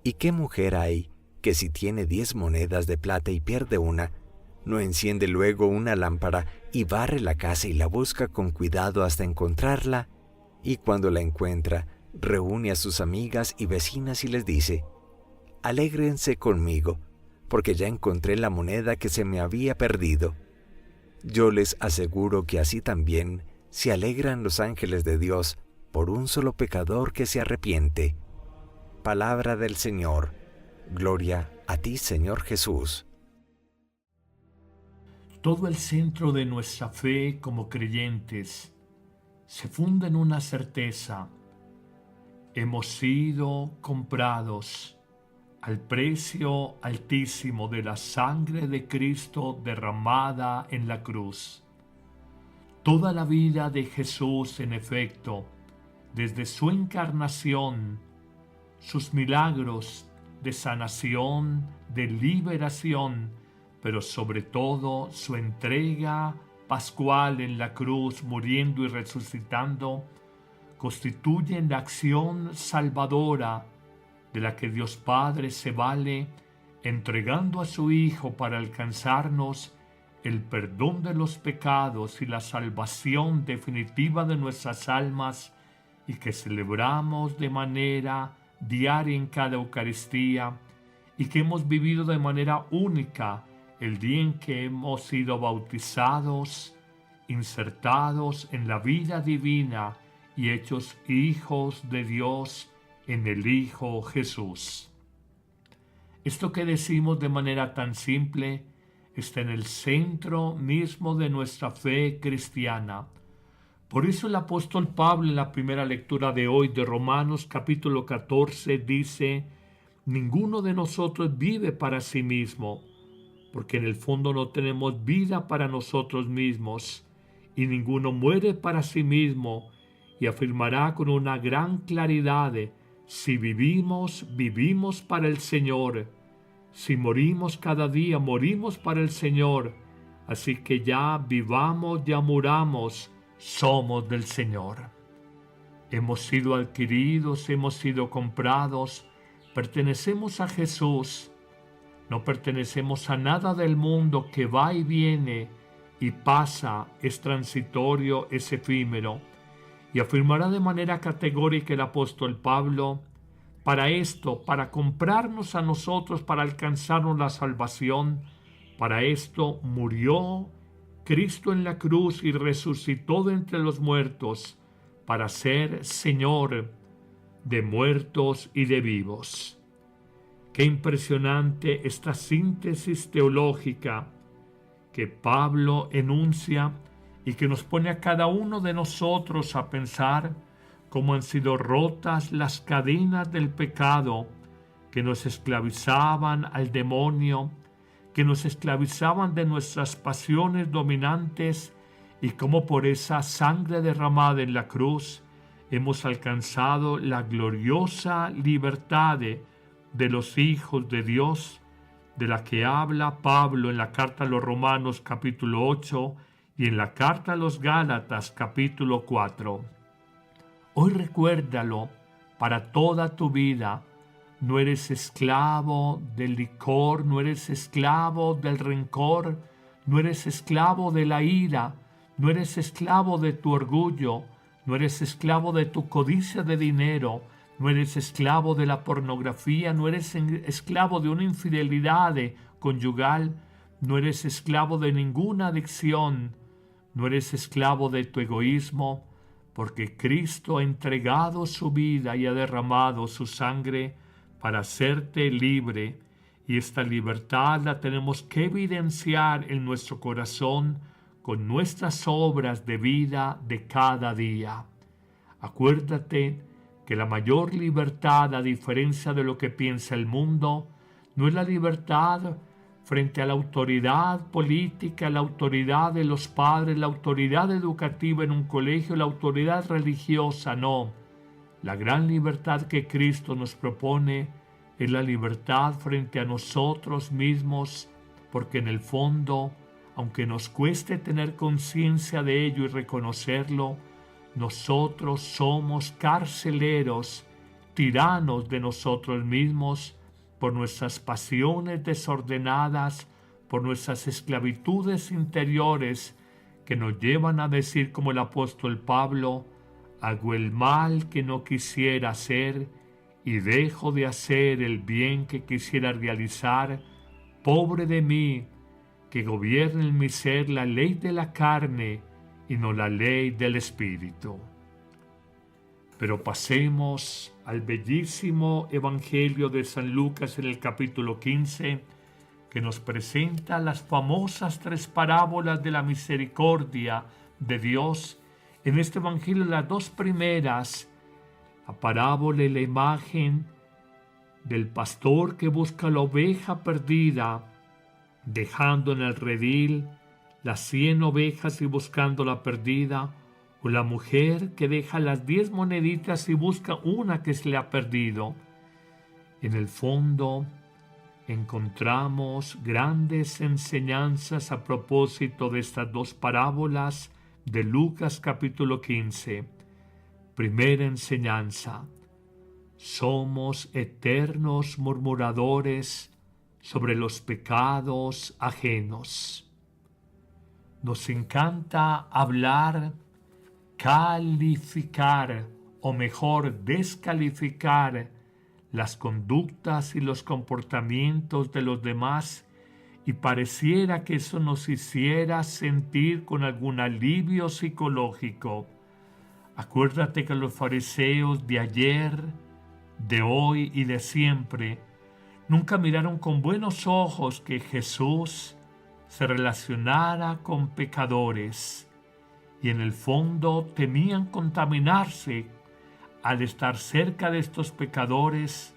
¿Y qué mujer hay que si tiene 10 monedas de plata y pierde una, no enciende luego una lámpara y barre la casa y la busca con cuidado hasta encontrarla? Y cuando la encuentra, reúne a sus amigas y vecinas y les dice: «Alégrense conmigo, porque ya encontré la moneda que se me había perdido». Yo les aseguro que así también se alegran los ángeles de Dios por un solo pecador que se arrepiente. Palabra del Señor. Gloria a ti, Señor Jesús. Todo el centro de nuestra fe como creyentes se funda en una certeza: hemos sido comprados al precio altísimo de la sangre de Cristo derramada en la cruz. Toda la vida de Jesús, en efecto, desde su encarnación, sus milagros de sanación, de liberación, pero sobre todo su entrega pascual en la cruz, muriendo y resucitando, constituyen la acción salvadora de la que Dios Padre se vale, entregando a su Hijo para alcanzarnos el perdón de los pecados y la salvación definitiva de nuestras almas, y que celebramos de manera diaria en cada Eucaristía, y que hemos vivido de manera única el día en que hemos sido bautizados, insertados en la vida divina y hechos hijos de Dios en el Hijo Jesús. Esto que decimos de manera tan simple está en el centro mismo de nuestra fe cristiana. Por eso el apóstol Pablo, en la primera lectura de hoy de Romanos capítulo 14, dice: ninguno de nosotros vive para sí mismo, porque en el fondo no tenemos vida para nosotros mismos, y ninguno muere para sí mismo, y afirmará con una gran claridad: si vivimos, vivimos para el Señor. Si morimos cada día, morimos para el Señor. Así que ya vivamos, ya muramos, somos del Señor. Hemos sido adquiridos, hemos sido comprados, pertenecemos a Jesús. No pertenecemos a nada del mundo que va y viene, y pasa, es transitorio, es efímero. Y afirmará de manera categórica el apóstol Pablo: para esto, para comprarnos a nosotros, para alcanzarnos la salvación, para esto murió Cristo en la cruz y resucitó de entre los muertos, para ser Señor de muertos y de vivos. Qué impresionante esta síntesis teológica que Pablo enuncia y que nos pone a cada uno de nosotros a pensar cómo han sido rotas las cadenas del pecado que nos esclavizaban al demonio, que nos esclavizaban de nuestras pasiones dominantes, y cómo por esa sangre derramada en la cruz hemos alcanzado la gloriosa libertad de los hijos de Dios, de la que habla Pablo en la carta a los Romanos capítulo 8 y en la carta a los Gálatas capítulo 4. Hoy recuérdalo para toda tu vida. No eres esclavo del licor, no eres esclavo del rencor, no eres esclavo de la ira, no eres esclavo de tu orgullo, no eres esclavo de tu codicia de dinero, no eres esclavo de la pornografía, no eres esclavo de una infidelidad conyugal, no eres esclavo de ninguna adicción, no eres esclavo de tu egoísmo, porque Cristo ha entregado su vida y ha derramado su sangre para hacerte libre, y esta libertad la tenemos que evidenciar en nuestro corazón con nuestras obras de vida de cada día. Acuérdate que la mayor libertad, a diferencia de lo que piensa el mundo, no es la libertad frente a la autoridad política, la autoridad de los padres, la autoridad educativa en un colegio, la autoridad religiosa, no. La gran libertad que Cristo nos propone es la libertad frente a nosotros mismos, porque en el fondo, aunque nos cueste tener conciencia de ello y reconocerlo, nosotros somos carceleros, tiranos de nosotros mismos, por nuestras pasiones desordenadas, por nuestras esclavitudes interiores que nos llevan a decir como el apóstol Pablo: hago el mal que no quisiera hacer y dejo de hacer el bien que quisiera realizar. Pobre de mí, que gobierne en mi ser la ley de la carne y no la ley del Espíritu. Pero pasemos al bellísimo Evangelio de San Lucas en el capítulo 15, que nos presenta las famosas 3 parábolas de la misericordia de Dios. En este Evangelio, las 2 primeras, la parábola y la imagen del pastor que busca la oveja perdida, dejando en el redil las 100 ovejas y buscando la perdida, o la mujer que deja las 10 moneditas y busca una que se le ha perdido. En el fondo encontramos grandes enseñanzas a propósito de estas 2 parábolas de Lucas capítulo 15. Primera enseñanza: somos eternos murmuradores sobre los pecados ajenos. Nos encanta hablar, calificar, o mejor, descalificar las conductas y los comportamientos de los demás, y pareciera que eso nos hiciera sentir con algún alivio psicológico. Acuérdate que los fariseos de ayer, de hoy y de siempre nunca miraron con buenos ojos que Jesús se relacionara con pecadores, y en el fondo temían contaminarse al estar cerca de estos pecadores.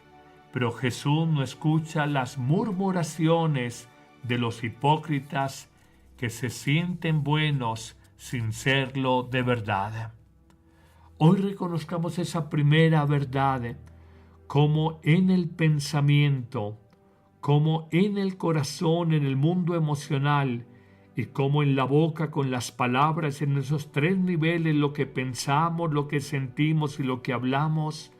Pero Jesús no escucha las murmuraciones de los hipócritas que se sienten buenos sin serlo de verdad. Hoy reconozcamos esa primera verdad, como en el pensamiento, como en el corazón, en el mundo emocional, y como en la boca con las palabras, en esos 3 niveles, lo que pensamos, lo que sentimos y lo que hablamos,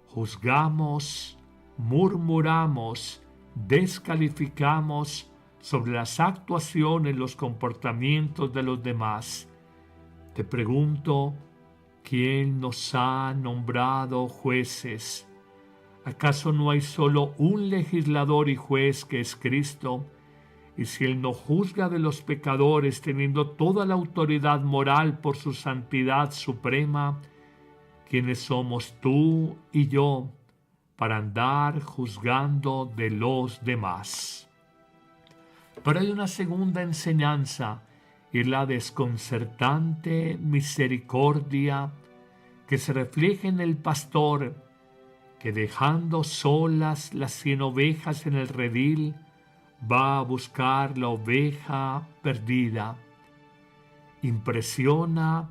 juzgamos, murmuramos, descalificamos, sobre las actuaciones, los comportamientos de los demás. Te pregunto, ¿quién nos ha nombrado jueces? ¿Acaso no hay solo un legislador y juez que es Cristo? Y si Él no juzga de los pecadores, teniendo toda la autoridad moral por su santidad suprema, ¿quiénes somos tú y yo para andar juzgando de los demás? Pero hay una segunda enseñanza, y la desconcertante misericordia que se refleja en el pastor que, dejando solas las 100 ovejas en el redil, va a buscar la oveja perdida. Impresiona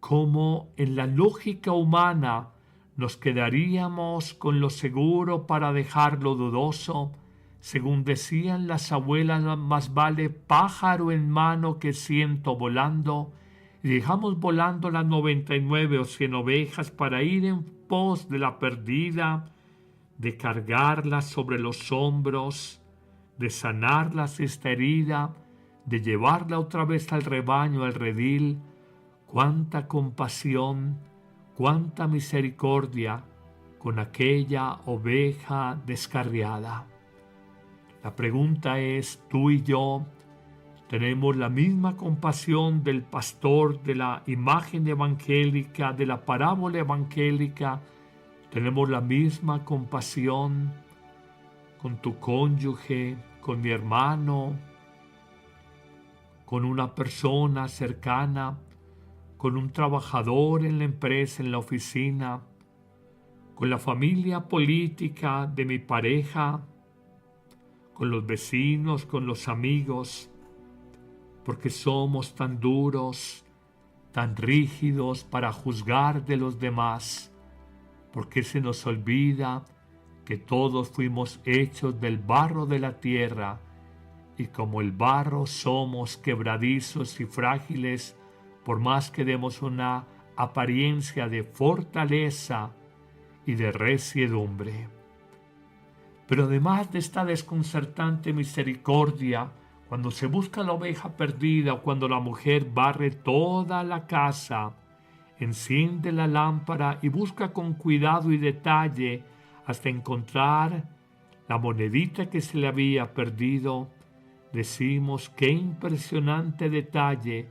cómo en la lógica humana nos quedaríamos con lo seguro para dejar lo dudoso. Según decían las abuelas, más vale pájaro en mano que ciento volando, y dejamos volando las 99 o 100 ovejas para ir en pos de la perdida, de cargarla sobre los hombros, de sanarla si está herida, de llevarla otra vez al rebaño, al redil. Cuánta compasión, cuánta misericordia con aquella oveja descarriada. La pregunta es, ¿tú y yo tenemos la misma compasión del pastor, de la imagen evangélica, de la parábola evangélica? ¿Tenemos la misma compasión con tu cónyuge, con mi hermano, con una persona cercana, con un trabajador en la empresa, en la oficina, con la familia política de mi pareja, con los vecinos, con los amigos? Porque somos tan duros, tan rígidos para juzgar de los demás, porque se nos olvida que todos fuimos hechos del barro de la tierra, y como el barro somos quebradizos y frágiles, por más que demos una apariencia de fortaleza y de resiedumbre. Pero además de esta desconcertante misericordia, cuando se busca la oveja perdida o cuando la mujer barre toda la casa, enciende la lámpara y busca con cuidado y detalle hasta encontrar la monedita que se le había perdido, decimos qué impresionante detalle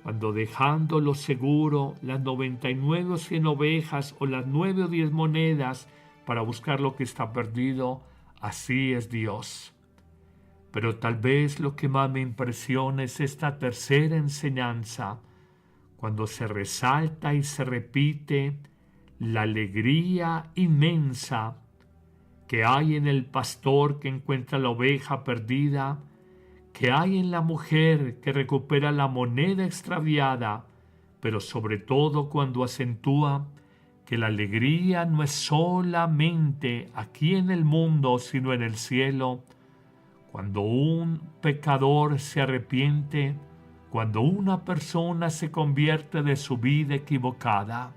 cuando, dejándolo seguro, las 99 o 100 ovejas o las 9 o 10 monedas para buscar lo que está perdido, así es Dios. Pero tal vez lo que más me impresiona es esta tercera enseñanza, cuando se resalta y se repite la alegría inmensa que hay en el pastor que encuentra la oveja perdida, que hay en la mujer que recupera la moneda extraviada, pero sobre todo cuando acentúa que la alegría no es solamente aquí en el mundo, sino en el cielo, cuando un pecador se arrepiente, cuando una persona se convierte de su vida equivocada.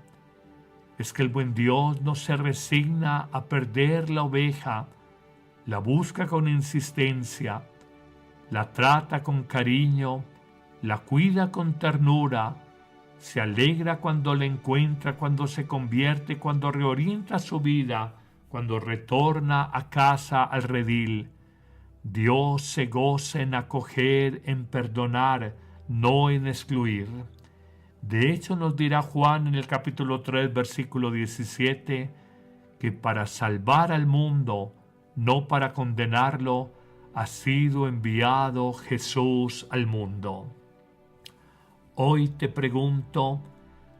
Es que el buen Dios no se resigna a perder la oveja, la busca con insistencia, la trata con cariño, la cuida con ternura, se alegra cuando la encuentra, cuando se convierte, cuando reorienta su vida, cuando retorna a casa al redil. Dios se goza en acoger, en perdonar, no en excluir. De hecho, nos dirá Juan en el capítulo 3, versículo 17, que para salvar al mundo, no para condenarlo, ha sido enviado Jesús al mundo. Hoy te pregunto,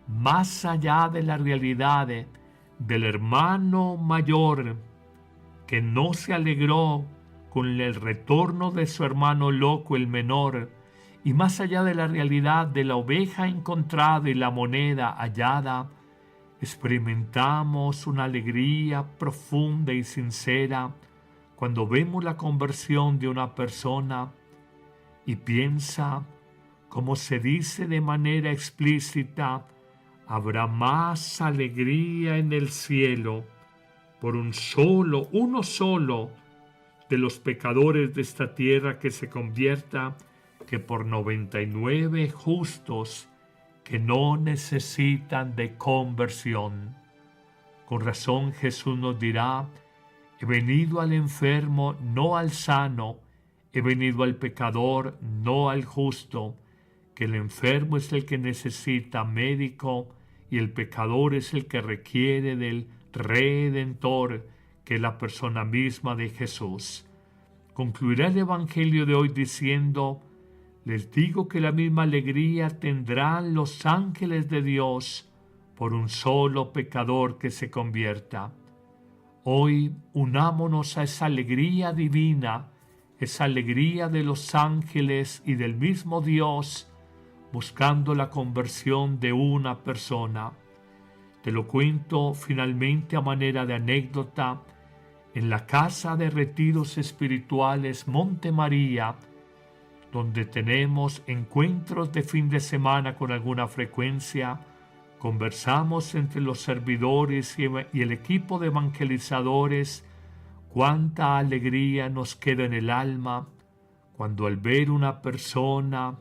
más allá de la realidad del hermano mayor que no se alegró con el retorno de su hermano loco, el menor, y más allá de la realidad de la oveja encontrada y la moneda hallada, experimentamos una alegría profunda y sincera cuando vemos la conversión de una persona y piensa, como se dice de manera explícita, habrá más alegría en el cielo por uno solo, de los pecadores de esta tierra que se convierta que por 99 justos que no necesitan de conversión. Con razón Jesús nos dirá: he venido al enfermo, no al sano, he venido al pecador, no al justo, que el enfermo es el que necesita médico y el pecador es el que requiere del Redentor, que es la persona misma de Jesús. Concluirá el Evangelio de hoy diciendo: les digo que la misma alegría tendrán los ángeles de Dios por un solo pecador que se convierta. Hoy unámonos a esa alegría divina, esa alegría de los ángeles y del mismo Dios, buscando la conversión de una persona. Te lo cuento finalmente a manera de anécdota. En la Casa de Retiros Espirituales Monte María, donde tenemos encuentros de fin de semana con alguna frecuencia, conversamos entre los servidores y el equipo de evangelizadores cuánta alegría nos queda en el alma cuando al ver una persona,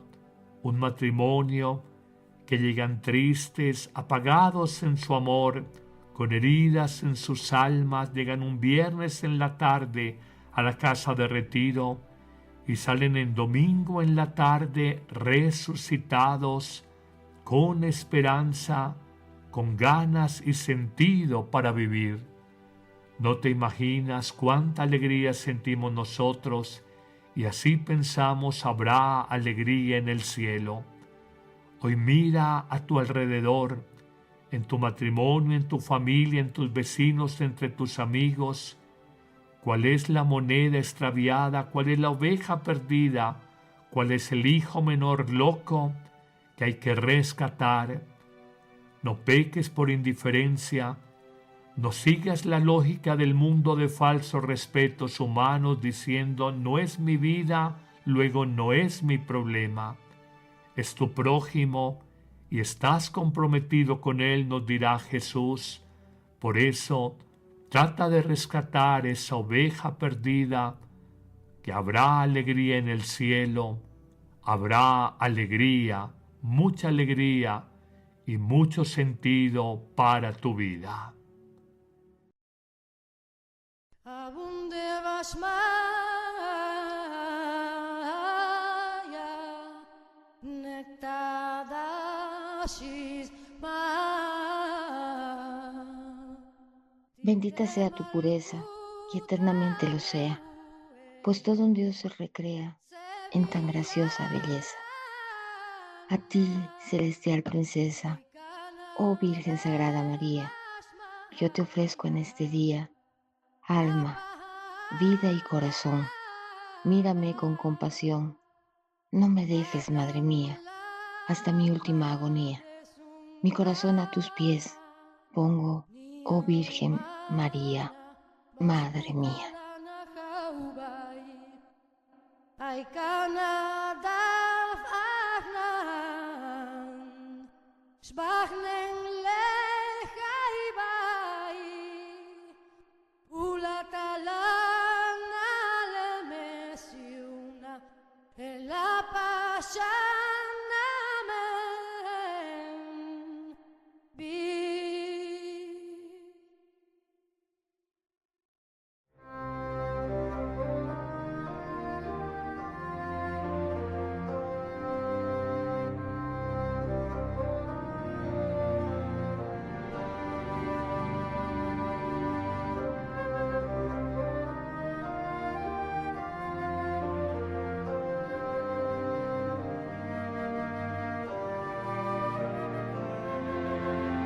un matrimonio, que llegan tristes, apagados en su amor, con heridas en sus almas, llegan un viernes en la tarde a la casa de retiro y salen en domingo en la tarde resucitados, con esperanza, con ganas y sentido para vivir. No te imaginas cuánta alegría sentimos nosotros y así pensamos habrá alegría en el cielo. Hoy mira a tu alrededor, en tu matrimonio, en tu familia, en tus vecinos, entre tus amigos. ¿Cuál es la moneda extraviada? ¿Cuál es la oveja perdida? ¿Cuál es el hijo menor loco que hay que rescatar? No peques por indiferencia, no sigas la lógica del mundo de falsos respetos humanos diciendo no es mi vida, luego no es mi problema. Es tu prójimo y estás comprometido con él, nos dirá Jesús. Por eso, trata de rescatar esa oveja perdida, que habrá alegría en el cielo, habrá alegría, mucha alegría y mucho sentido para tu vida. Bendita sea tu pureza y eternamente lo sea, pues todo un Dios se recrea en tan graciosa belleza. A ti, celestial princesa, oh Virgen Sagrada María, yo te ofrezco en este día alma, vida y corazón. Mírame con compasión, no me dejes, Madre mía, hasta mi última agonía. Mi corazón a tus pies pongo, oh Virgen María, Madre mía.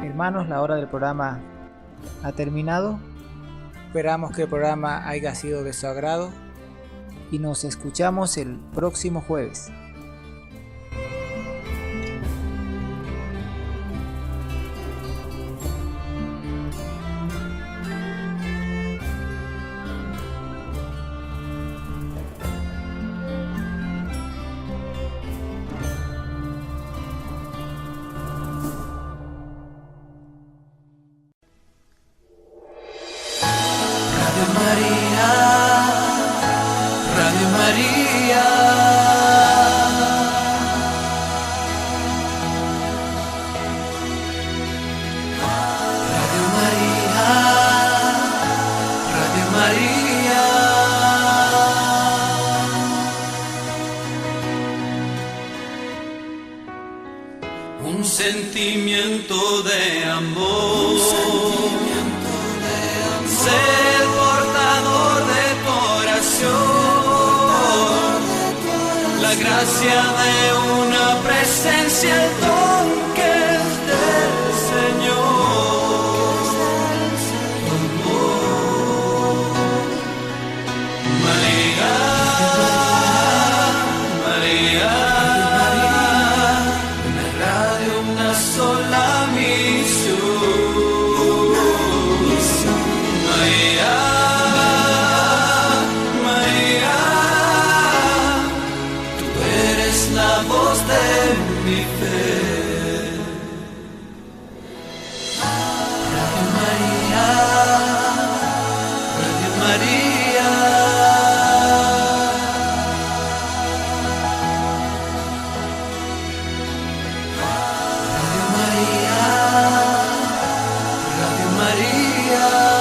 Hermanos, la hora del programa ha terminado. Esperamos que el programa haya sido de su agrado y nos escuchamos el próximo jueves. María, sentimiento de amor, ser el portador de tu oración, la gracia de una presencia, el don que es del Señor, María, María, una radio, una sola misión, María, María, tú eres la voz de mi fe. Radio María, Radio María. Radio María, Radio María.